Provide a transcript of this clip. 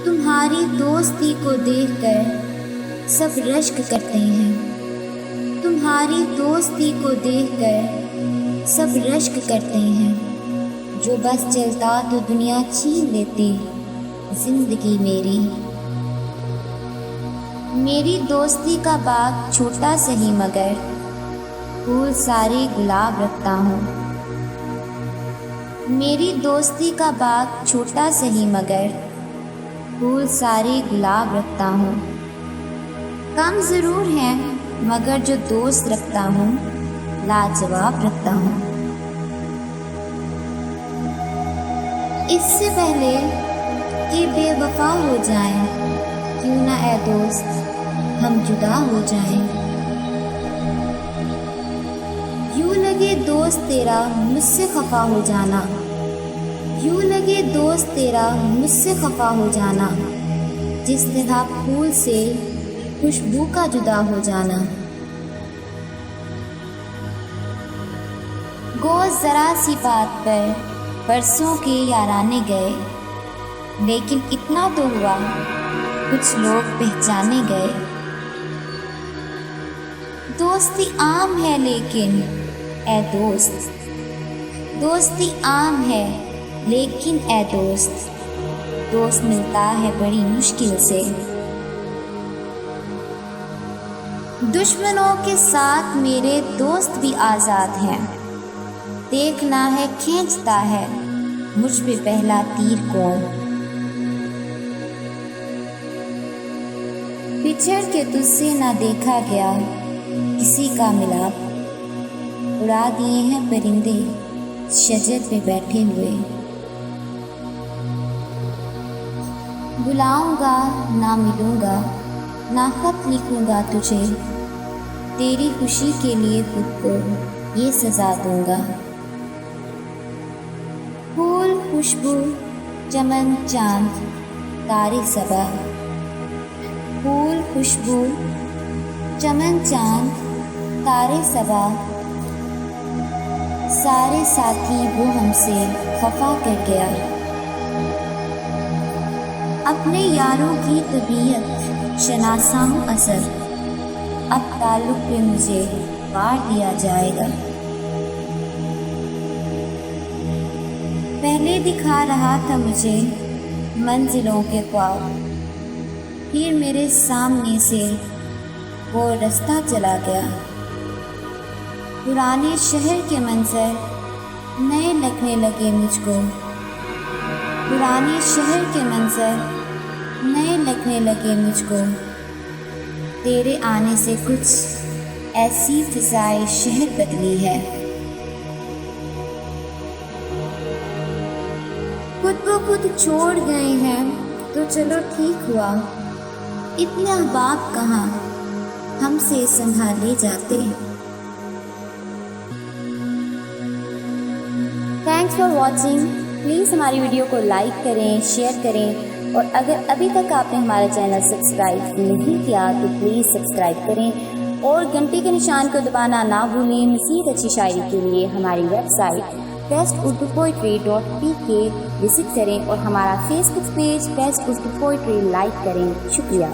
तुम्हारी दोस्ती को देखकर सब रश्क करते हैं। तुम्हारी दोस्ती को देखकर सब रश्क करते हैं। जो बस चलता तो दुनिया छीन लेती जिंदगी मेरी। मेरी दोस्ती का बाग छोटा सही मगर फूल सारे गुलाब रखता हूँ। मेरी दोस्ती का बाग छोटा सही मगर फूल सारे गुलाब रखता हूँ। कम ज़रूर है मगर जो दोस्त रखता हूँ लाजवाब रखता हूँ। इससे पहले कि बेवफा हो जाएं, क्यों ना ऐ दोस्त हम जुदा हो जाएं। यूं लगे दोस्त तेरा मुझसे खफा हो जाना, यूं लगे दोस्त तेरा मुझसे खफा हो जाना, जिस तरह फूल से खुशबू का जुदा हो जाना। गो जरा सी बात पर बरसों के याराने गए, लेकिन इतना तो हुआ कुछ लोग पहचाने गए। दोस्ती आम है लेकिन ऐ दोस्त, दोस्ती आम है लेकिन ऐ दोस्त, दोस्त मिलता है बड़ी मुश्किल से। दुश्मनों के साथ मेरे दोस्त भी आज़ाद हैं। देखना है खींचता है मुझ पे पहला तीर कौन। बिछड़ के तुझसे ना देखा गया किसी का मिलाप, उड़ा दिए हैं परिंदे शजर पे बैठे हुए। बुलाऊंगा ना मिलूंगा ना खत लिखूंगा तुझे, तेरी खुशी के लिए खुद को ये सजा दूंगा। फूल खुशबू चमन चांद तारे सबा, फूल खुशबू चमन चांद तारे सबा, सारे साथी वो हमसे खफा कर गया। अपने यारों की तबीयत शनासा हूँ असर, अब ताल्लुक पे मुझे बांट दिया जाएगा। पहले दिखा रहा था मुझे मंजिलों के ख्वाब, फिर मेरे सामने से वो रास्ता चला गया। पुराने शहर के मंजर नए लगने लगे मुझको, पुराने शहर के मंजर नए लगने लगे मुझको। तेरे आने से कुछ ऐसी फिजाएं शहर बदली है। खुद को खुद छोड़ गए हैं तो चलो ठीक हुआ, इतने अहबाब कहाँ हमसे संभाले जाते। Thanks for watching. प्लीज़ हमारी वीडियो को लाइक करें, शेयर करें, और अगर अभी तक आपने हमारा चैनल सब्सक्राइब नहीं किया तो प्लीज़ सब्सक्राइब करें और घंटी के निशान को दबाना ना भूलें। मज़ीद अच्छी शायरी के लिए हमारी वेबसाइट besturdupoetry.pk विजिट करें और हमारा Facebook page best Urdu poetry like करें। शुक्रिया।